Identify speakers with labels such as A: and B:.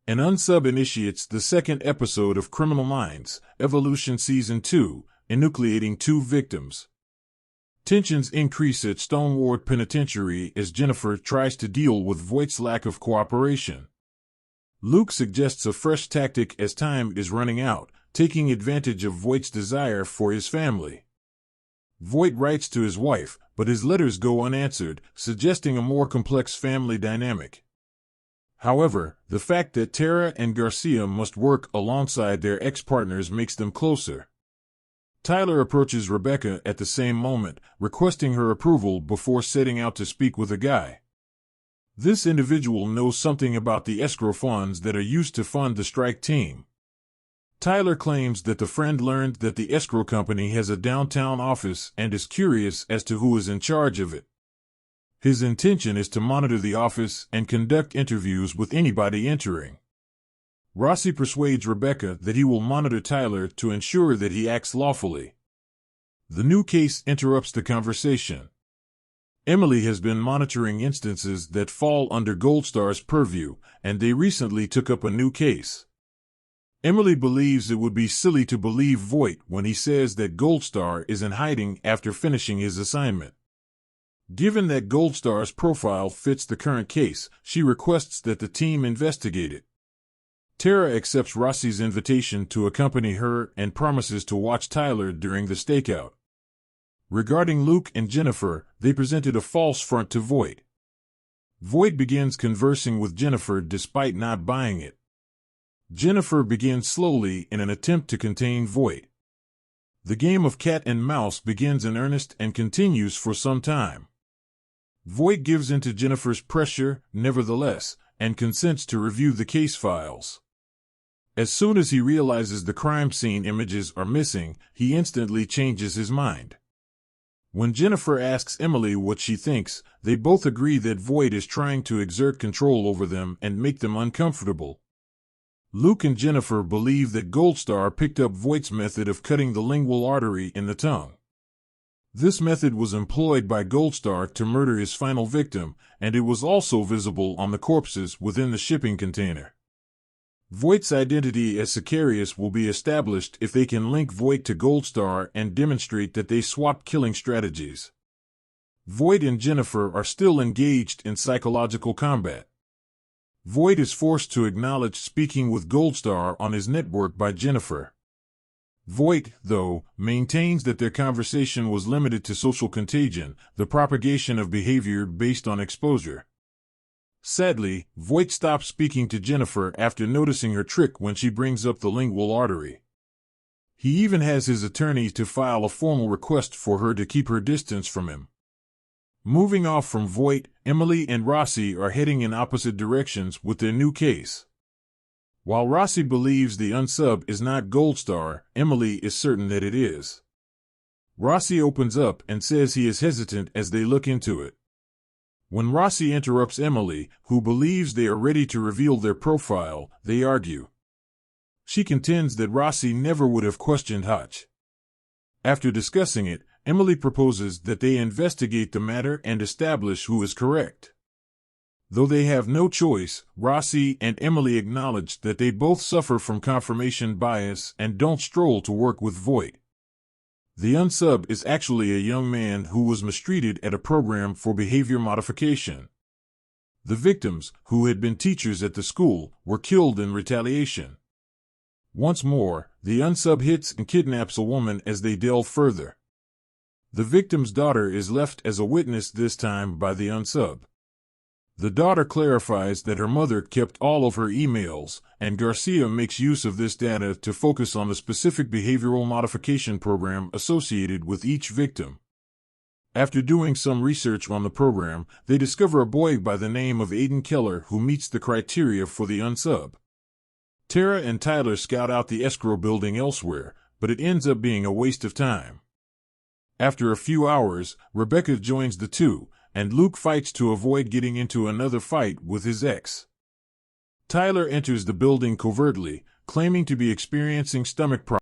A: An unsub initiates the second episode of Criminal Minds, Evolution Season 2, enucleating two victims. Tensions increase at Stoneward Penitentiary as Jennifer tries to deal with Voight's lack of cooperation. Luke suggests a fresh tactic as time is running out, taking advantage of Voight's desire for his family. Voight writes to his wife, but his letters go unanswered, suggesting a more complex family dynamic. However, the fact that Tara and Garcia must work alongside their ex-partners makes them closer. Tyler approaches Rebecca at the same moment, requesting her approval before setting out to speak with a guy. This individual knows something about the escrow funds that are used to fund the strike team. Tyler claims that the friend learned that the escrow company has a downtown office and is curious as to who is in charge of it. His intention is to monitor the office and conduct interviews with anybody entering. Rossi persuades Rebecca that he will monitor Tyler to ensure that he acts lawfully. The new case interrupts the conversation. Emily has been monitoring instances that fall under Goldstar's purview, and they recently took up a new case. Emily believes it would be silly to believe Voight when he says that Goldstar is in hiding after finishing his assignment. Given that Goldstar's profile fits the current case, she requests that the team investigate it. Tara accepts Rossi's invitation to accompany her and promises to watch Tyler during the stakeout. Regarding Luke and Jennifer, they presented a false front to Voight. Voight begins conversing with Jennifer despite not buying it. Jennifer begins slowly in an attempt to contain Voight. The game of cat and mouse begins in earnest and continues for some time. Voight gives in to Jennifer's pressure, nevertheless, and consents to review the case files. As soon as he realizes the crime scene images are missing, he instantly changes his mind. When Jennifer asks Emily what she thinks, they both agree that Voight is trying to exert control over them and make them uncomfortable. Luke and Jennifer believe that Goldstar picked up Voight's method of cutting the lingual artery in the tongue. This method was employed by Goldstar to murder his final victim, and it was also visible on the corpses within the shipping container. Voight's identity as Sicarius will be established if they can link Voight to Goldstar and demonstrate that they swapped killing strategies. Voight and Jennifer are still engaged in psychological combat. Voight is forced to acknowledge speaking with Goldstar on his network by Jennifer. Voight, though, maintains that their conversation was limited to social contagion, the propagation of behavior based on exposure. Sadly, Voight stops speaking to Jennifer after noticing her trick when she brings up the lingual artery. He even has his attorney to file a formal request for her to keep her distance from him. Moving off from Voight, Emily and Rossi are heading in opposite directions with their new case. While Rossi believes the unsub is not Goldstar, Emily is certain that it is. Rossi opens up and says he is hesitant as they look into it. When Rossi interrupts Emily, who believes they are ready to reveal their profile, they argue. She contends that Rossi never would have questioned Hutch. After discussing it, Emily proposes that they investigate the matter and establish who is correct. Though they have no choice, Rossi and Emily acknowledge that they both suffer from confirmation bias and don't stroll to work with Voight. The unsub is actually a young man who was mistreated at a program for behavior modification. The victims, who had been teachers at the school, were killed in retaliation. Once more, the unsub hits and kidnaps a woman as they delve further. The victim's daughter is left as a witness this time by the unsub. The daughter clarifies that her mother kept all of her emails, and Garcia makes use of this data to focus on the specific behavioral modification program associated with each victim. After doing some research on the program, they discover a boy by the name of Aiden Keller who meets the criteria for the unsub. Tara and Tyler scout out the escrow building elsewhere, but it ends up being a waste of time. After a few hours, Rebecca joins the two, and Luke fights to avoid getting into another fight with his ex. Tyler enters the building covertly, claiming to be experiencing stomach problems.